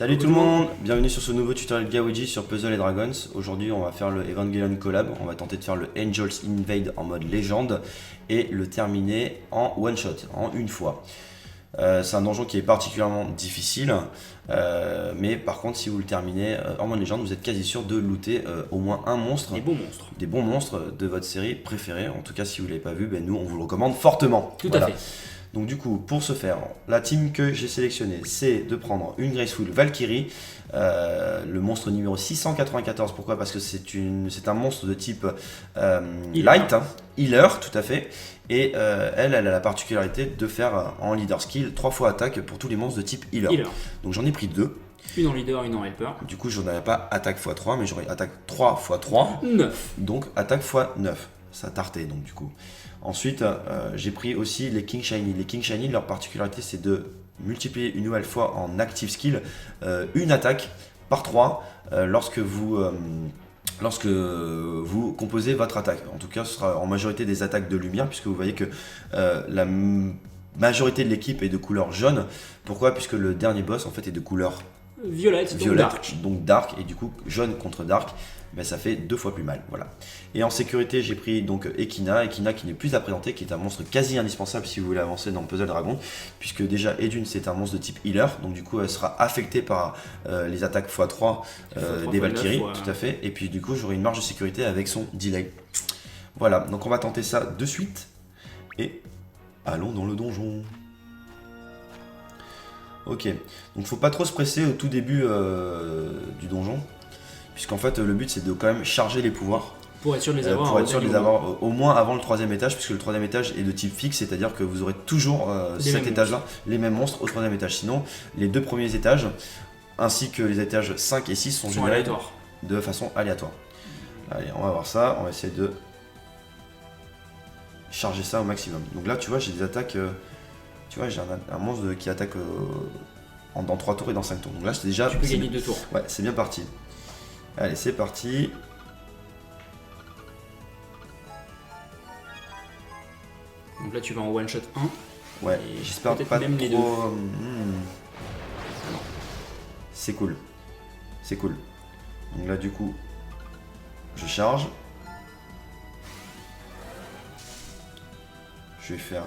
Salut tout le monde, bienvenue sur ce nouveau tutoriel Gawaji sur Puzzle & Dragons. Aujourd'hui on va faire le Evangelion Collab, on va tenter de faire le Angels Invade en mode légende et le terminer en one shot, en une fois. C'est un donjon qui est particulièrement difficile, mais par contre si vous le terminez en mode légende, vous êtes quasi sûr de looter au moins un monstre. Des bons monstres de votre série préférée. En tout cas si vous ne l'avez pas vu, ben nous on vous le recommande fortement. Tout à fait. Donc du coup, pour ce faire, la team que j'ai sélectionnée, c'est de prendre une Graceful Valkyrie, le monstre numéro 694. Pourquoi? Parce que c'est un monstre de type light, hein, healer, tout à fait. Et elle a la particularité de faire en leader skill 3 fois attaque pour tous les monstres de type healer. Donc j'en ai pris 2. Une en leader, une en helper. Du coup, je n'aurais pas attaque x3, mais j'aurais attaque 3 x 3. 9. Donc attaque x 9. Ça tartait donc du coup. Ensuite, j'ai pris aussi les King Shiny. Les King Shiny, leur particularité, c'est de multiplier une nouvelle fois en active skill une attaque par 3 lorsque vous composez votre attaque. En tout cas, ce sera en majorité des attaques de lumière, puisque vous voyez que la majorité de l'équipe est de couleur jaune. Pourquoi? Puisque le dernier boss en fait est de couleur violette, donc dark, et du coup jaune contre dark, ben ça fait 2 fois plus mal, voilà. Et en sécurité, j'ai pris donc Ekina qui n'est plus à présenter, qui est un monstre quasi indispensable si vous voulez avancer dans Puzzle Dragon, puisque déjà Edune c'est un monstre de type healer, donc du coup elle sera affectée par les attaques x3 des Valkyries, tout à fait, et puis du coup j'aurai une marge de sécurité avec son delay. Voilà, donc on va tenter ça de suite, et allons dans le donjon. Ok, donc faut pas trop se presser au tout début du donjon, puisqu'en fait le but c'est de quand même charger les pouvoirs. Pour être sûr de les avoir, au moins avant le 3e étage, puisque le 3e étage est de type fixe, c'est-à-dire que vous aurez toujours cet étage-là, les mêmes monstres au 3e étage. Sinon, les 2 premiers étages, ainsi que les étages 5 et 6 sont générés de façon aléatoire. Allez, on va voir ça, on va essayer de charger ça au maximum. Donc là, tu vois, j'ai des attaques... tu vois, j'ai un monstre qui attaque dans 3 tours et dans 5 tours. Donc là, c'est déjà... Tu peux gagner 2 tours. Ouais, c'est bien parti. Allez, c'est parti. Donc là, tu vas en one shot 1. Ouais, j'espère pas même trop... les deux. C'est cool. C'est cool. Donc là, du coup, je charge. Je vais faire...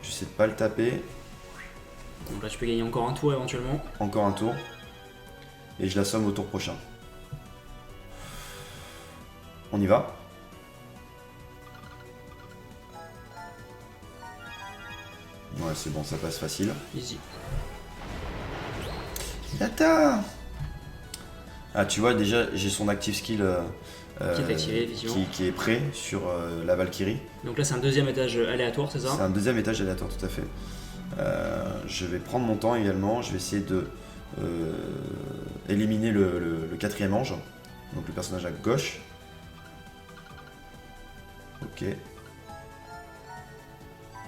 J'essaie de pas le taper. Donc là, tu peux gagner encore un tour éventuellement. Encore un tour. Et je l'assomme au tour prochain. On y va. Ouais, c'est bon, ça passe facile. Easy. Yata! Ah, tu vois, déjà, j'ai son active skill qui est activé, effectivement. Qui est prêt sur la Valkyrie. Donc là, c'est un 2e étage aléatoire, c'est ça? C'est un 2e étage aléatoire, tout à fait. Je vais prendre mon temps également. Je vais essayer de éliminer le 4e ange. Donc le personnage à gauche. Ok.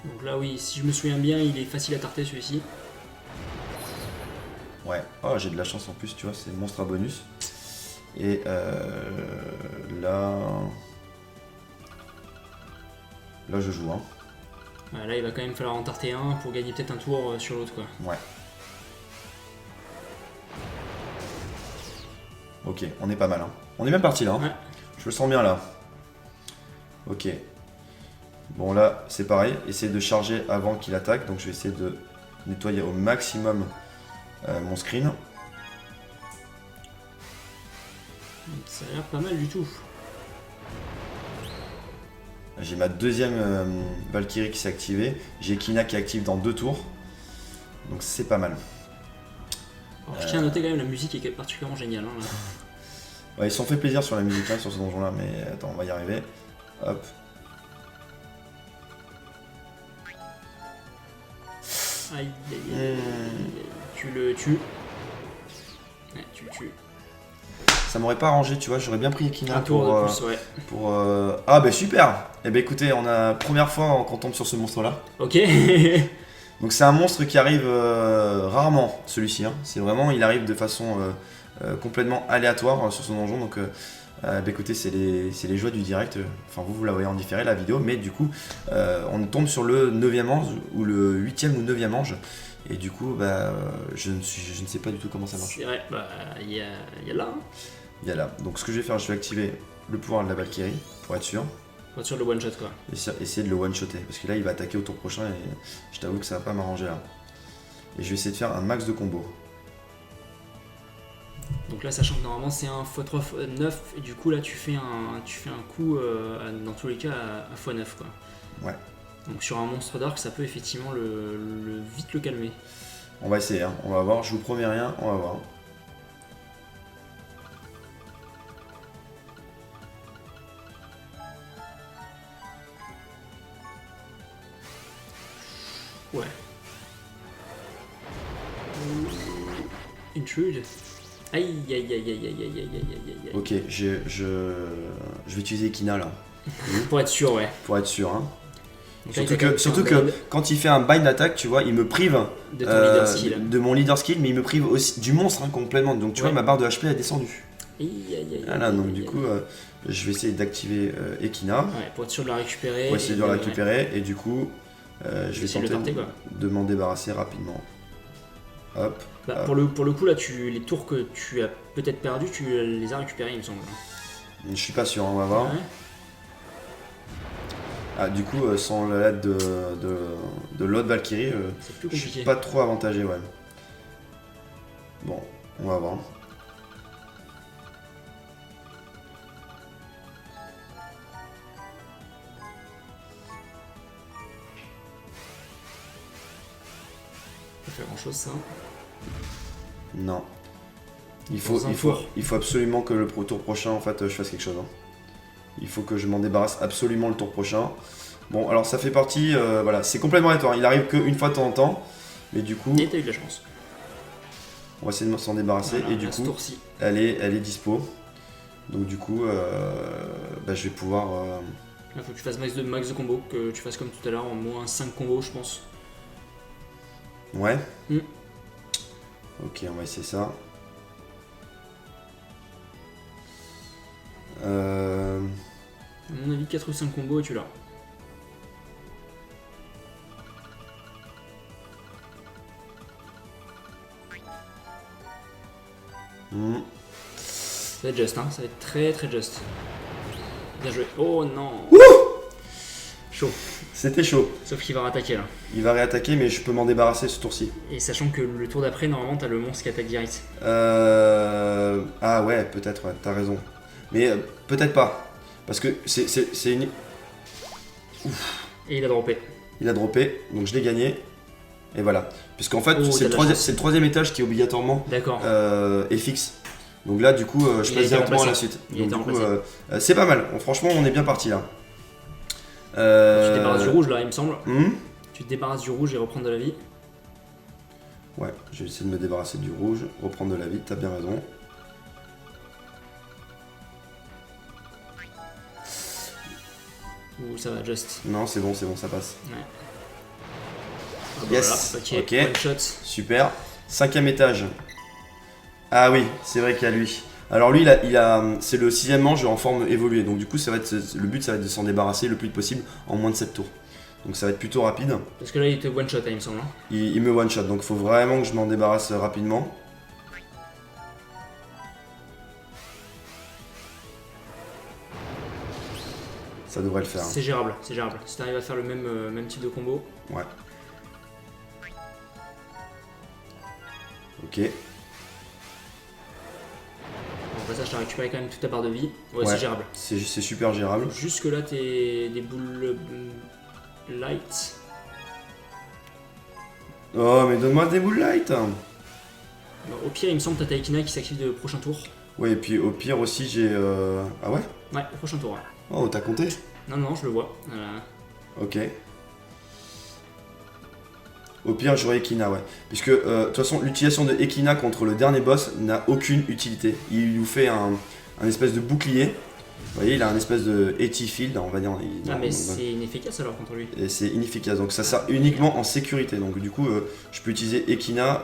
Donc là, oui, si je me souviens bien, il est facile à tarter celui-ci. Ouais, oh, j'ai de la chance en plus, tu vois, c'est le monstre à bonus. Et là je joue, hein. Là, il va quand même falloir en tarter un pour gagner peut-être un tour sur l'autre, quoi. Ouais. Ok, on est pas mal, hein. On est bien parti là, hein. Ouais. Je le sens bien là. Ok. Bon là, c'est pareil, essayer de charger avant qu'il attaque, donc je vais essayer de nettoyer au maximum mon screen. Ça a l'air pas mal du tout. J'ai ma 2e Valkyrie qui s'est activée, j'ai Kina qui est active dans 2 tours, donc c'est pas mal. Alors, je tiens à noter quand même la musique est particulièrement géniale. Hein, là. Ouais, ils se sont fait plaisir sur la musique là, sur ce donjon là, mais attends, on va y arriver. Hop. Aïe, aïe, aïe. Tu le tues. Ouais, tu le tues. Ça m'aurait pas arrangé, tu vois, j'aurais bien pris Ekina Un tour de plus, ouais. Ah bah super. Eh ben écoutez, on a première fois qu'on tombe sur ce monstre là. Ok. Donc c'est un monstre qui arrive rarement, celui-ci, hein. C'est vraiment, il arrive de façon complètement aléatoire sur son donjon, donc bah écoutez, c'est les joies du direct. Enfin vous la voyez en différé la vidéo, mais du coup on tombe sur le 9e ange, ou le 8e ou 9e ange, Et du coup, bah, je ne sais pas du tout comment ça marche. C'est vrai, bah, il y a là, hein. Il y a là. Donc ce que je vais faire, je vais activer le pouvoir de la Valkyrie, pour être sûr. Pas sûr le one shot quoi. Et essayer de le one-shotter. Parce que là, il va attaquer au tour prochain et je t'avoue que ça va pas m'arranger là. Et je vais essayer de faire un max de combo. Donc là, sachant que normalement c'est un x3 x9, et du coup là tu fais un coup dans tous les cas à x9 quoi. Ouais. Donc sur un monstre dark, ça peut effectivement vite le calmer. On va essayer, hein. On va voir. Je vous promets rien, on va voir. Ouais. Intrude. Aïe aïe aïe aïe aïe aïe aïe aïe aïe aïe. Ok, je vais utiliser Kina là. Pour être sûr, ouais. Pour être sûr, hein. Donc là, Surtout que quand il fait un bind attack, tu vois, il me prive de ton leader skill. de mon leader skill, mais il me prive aussi du monstre hein, complètement. Donc tu vois, ma barre de HP a descendu. Aïe aïe aïe. Voilà, donc du coup, je vais essayer d'activer Ekina. Ouais, pour être sûr de la récupérer. Pour essayer de la récupérer, et du coup, je vais tenter de m'en débarrasser rapidement. Hop. Bah, pour le coup, là, les tours que tu as peut-être perdus, tu les as récupérés, il me semble. Je suis pas sûr, on va voir. Ouais. Ah, du coup, sans l'aide de l'autre Valkyrie, je suis pas trop avantagé, ouais. Bon, on va voir. Ça fait grand chose ça. Non. Il faut absolument que le tour prochain, en fait, je fasse quelque chose. Hein. Il faut que je m'en débarrasse absolument le tour prochain. Bon, alors ça fait partie, voilà, c'est complètement aléatoire. Il arrive qu'une fois de temps en temps, mais du coup, Et t'as eu de la chance. on va essayer de s'en débarrasser. Voilà, et du coup, elle est dispo. Donc du coup, bah, je vais pouvoir. Il faut que tu fasses max de combo, que tu fasses comme tout à l'heure, en moins 5 combos, je pense. Ouais. Mm. Ok, on va essayer ça. À mon avis, 4 ou 5 combos et tu l'as. Ça va être juste, hein, ça va être très très juste. Bien joué. Oh non. Chaud. C'était chaud. Sauf qu'il va rattaquer là. Il va réattaquer, mais je peux m'en débarrasser ce tour-ci. Et sachant que le tour d'après, normalement, t'as le monstre qui attaque direct. Ah ouais, peut-être, ouais, t'as raison. Mais peut-être pas. Parce que c'est une... Ouf. Et il a droppé. Il a droppé, donc je l'ai gagné. Et voilà. Puisqu'en fait, Oh, c'est le troisième étage qui est obligatoirement est fixe. Donc là, du coup, je passe directement à la suite. Donc, du coup, c'est pas mal. Franchement, on est bien parti là. Tu te débarrasses du rouge là, il me semble. Tu te débarrasses du rouge et reprendre de la vie. Ouais, je vais essayer de me débarrasser du rouge, reprendre de la vie, t'as bien raison. Ou ça va, just. Non, c'est bon, ça passe. Ouais. Ah bah yes, voilà, ok. One shot. Super. 5e étage. Ah oui, c'est vrai qu'il y a lui. Alors lui, c'est le 6e manche en forme évoluée. Donc du coup, le but, ça va être de s'en débarrasser le plus vite possible en moins de 7 tours. Donc ça va être plutôt rapide. Parce que là, il te one shot, il me semble. Hein. Il me one shot, donc il faut vraiment que je m'en débarrasse rapidement. Ça devrait le faire. C'est gérable, c'est gérable. Si t'arrives à faire le même type de combo. Ouais. Ok. Bon, ça, je t'ai récupéré quand même toute ta barre de vie. Ouais, c'est gérable. C'est super gérable. Jusque là, t'es des boules light. Oh, mais donne-moi des boules light. Alors, au pire, il me semble que t'as Taikina qui s'active de prochain tour. Ouais, et puis au pire aussi, j'ai. Ah ouais? Ouais, prochain tour, ouais. Oh, t'as compté? Non, je le vois. Ok. Au pire, j'aurai Ekina, ouais. Puisque, de toute façon, l'utilisation de Ekina contre le dernier boss n'a aucune utilité. Il nous fait un espèce de bouclier. Vous voyez, il a un espèce de 80 field, on va dire. Mais c'est inefficace alors contre lui. Et c'est inefficace, donc ça sert uniquement en sécurité. Donc du coup, je peux utiliser Ekina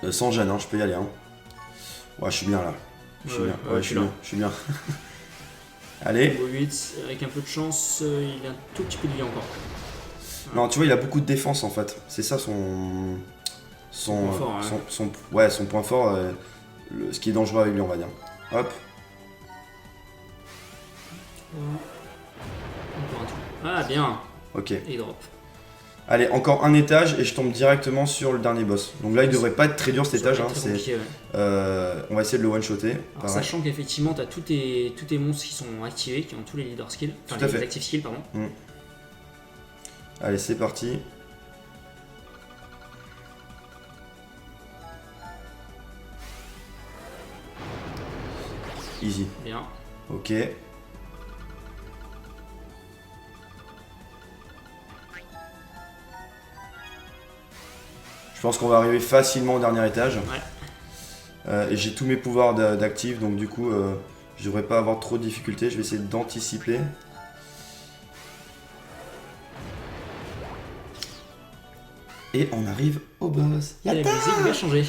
sans gêne, hein, je peux y aller. Hein. Ouais, je suis bien là. Je suis bien. Allez. Combo 8, avec un peu de chance, il a un tout petit peu de vie encore. Non, tu vois, il a beaucoup de défense en fait. C'est ça son Point fort, ouais, son point fort, ce qui est dangereux avec lui, on va dire. Hop. Encore un truc. Ah, bien. Ok. Et il drop. Allez, encore un étage et je tombe directement sur le dernier boss. Donc là, il devrait pas être très dur cet Ça va étage. être Hein, très compliqué, ouais. on va essayer de le one-shotter. Alors, sachant qu'effectivement, tu as tous tes monstres qui sont activés, qui ont tous les leader skills, enfin Tout à les fait. active skills, pardon. Allez, c'est parti. Easy. Bien. Ok. Je pense qu'on va arriver facilement au dernier étage. Ouais. Et j'ai tous mes pouvoirs d'actif, donc du coup, je devrais pas avoir trop de difficultés. Je vais essayer d'anticiper. Et on arrive au boss. Et la musique va changer.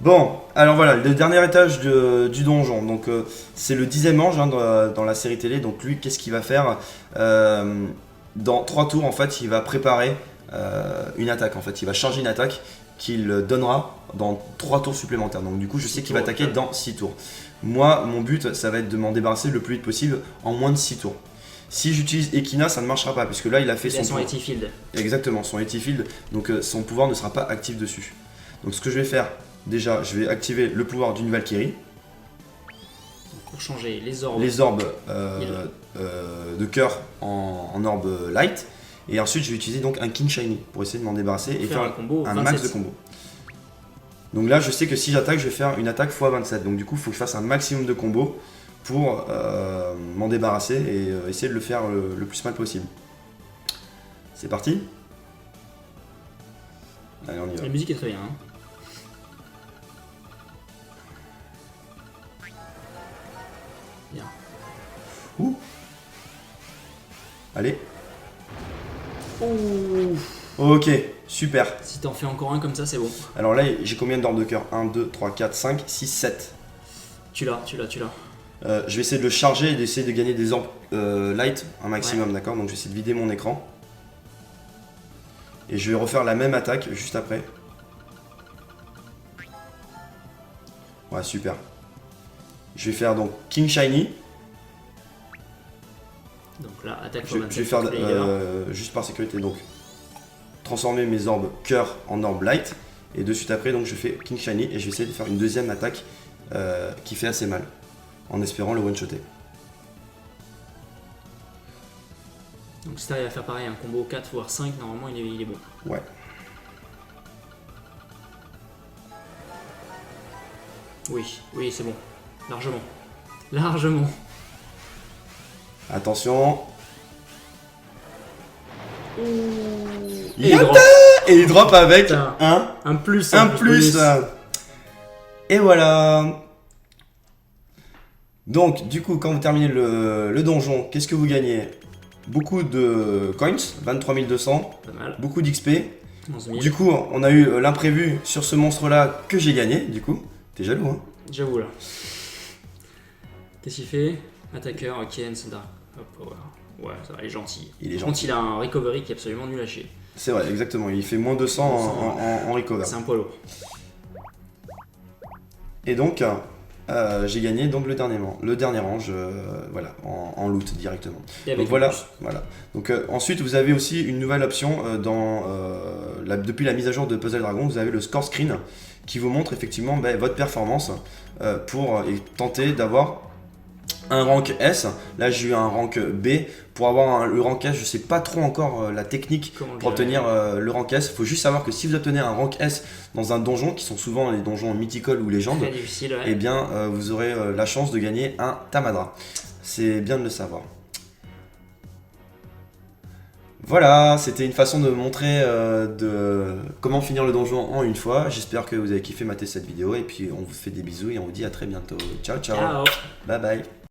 Bon, alors voilà, le dernier étage du donjon. Donc c'est le 10e ange hein, dans la série télé. Donc lui, qu'est-ce qu'il va faire dans 3 tours, en fait, il va préparer une attaque. En fait, il va charger une attaque qu'il donnera dans 3 tours supplémentaires. Donc du coup, je sais qu'il va attaquer dans 6 tours. Moi, mon but, ça va être de m'en débarrasser le plus vite possible en moins de 6 tours. Si j'utilise Ekina, ça ne marchera pas, puisque là, il a fait son Field. Exactement, son Field. Donc son pouvoir ne sera pas actif dessus. Donc ce que je vais faire, déjà, je vais activer le pouvoir d'une Valkyrie. Pour changer les orbes. Les orbes de cœur en orbe light. Et ensuite, je vais utiliser donc un King Shiny pour essayer de m'en débarrasser et faire un max de combo. Donc là, je sais que si j'attaque, je vais faire une attaque x27. Donc du coup, il faut que je fasse un maximum de combos pour m'en débarrasser et essayer de le faire le plus mal possible. C'est parti. Allez, on y va. La musique est très bien. Hein. Bien. Ouh. Allez. Ouh. Ok, super. Si t'en fais encore un comme ça, c'est bon. Alors là, j'ai combien d'orbes de cœur 1, 2, 3, 4, 5, 6, 7. Tu l'as. Je vais essayer de le charger et d'essayer de gagner des orbes light un maximum, d'accord. Donc je vais essayer de vider mon écran. Et je vais refaire la même attaque juste après. Ouais, super. Je vais faire donc King Shiny. Donc là, attaque Je vais faire juste par sécurité, donc transformer mes orbes cœur en orbes light. Et de suite après, donc je fais King Shiny et je vais essayer de faire une deuxième attaque qui fait assez mal. En espérant le one-shotter. Donc si t'arrives à faire pareil, un combo 4 voire 5, normalement il est bon. Ouais. Oui, c'est bon. Largement. Attention. Et il drop avec un plus. Et voilà. Donc, du coup, quand vous terminez le donjon, qu'est-ce que vous gagnez? Beaucoup de coins, 23 200, pas mal. beaucoup d'XP. 11 000. Du coup, on a eu l'imprévu sur ce monstre-là que j'ai gagné, du coup. T'es jaloux, hein? J'avoue, là. Qu'est-ce qu'il fait? Attaqueur, ok, Dark. Hop, ouais, ça va, il est gentil. Par contre, il a un recovery qui est absolument nul à chier. C'est vrai, exactement. Il fait moins 200 en recover. C'est un poids lourd. Et donc, j'ai gagné donc le dernier ange, voilà, en loot directement. Donc voilà. Donc ensuite, vous avez aussi une nouvelle option depuis la mise à jour de Puzzle Dragon, vous avez le score screen qui vous montre effectivement votre performance pour tenter d'avoir un rank S. Là, j'ai eu un rank B. Pour avoir le rank S, je sais pas trop encore la technique pour obtenir le rank S. Il faut juste savoir que si vous obtenez un rank S dans un donjon, qui sont souvent les donjons mythical ou légendes, eh bien vous aurez la chance de gagner un Tamadra. C'est bien de le savoir. Voilà, c'était une façon de montrer comment finir le donjon en une fois. J'espère que vous avez kiffé mater cette vidéo et puis on vous fait des bisous et on vous dit à très bientôt. Ciao, ciao. Ciao. Bye bye.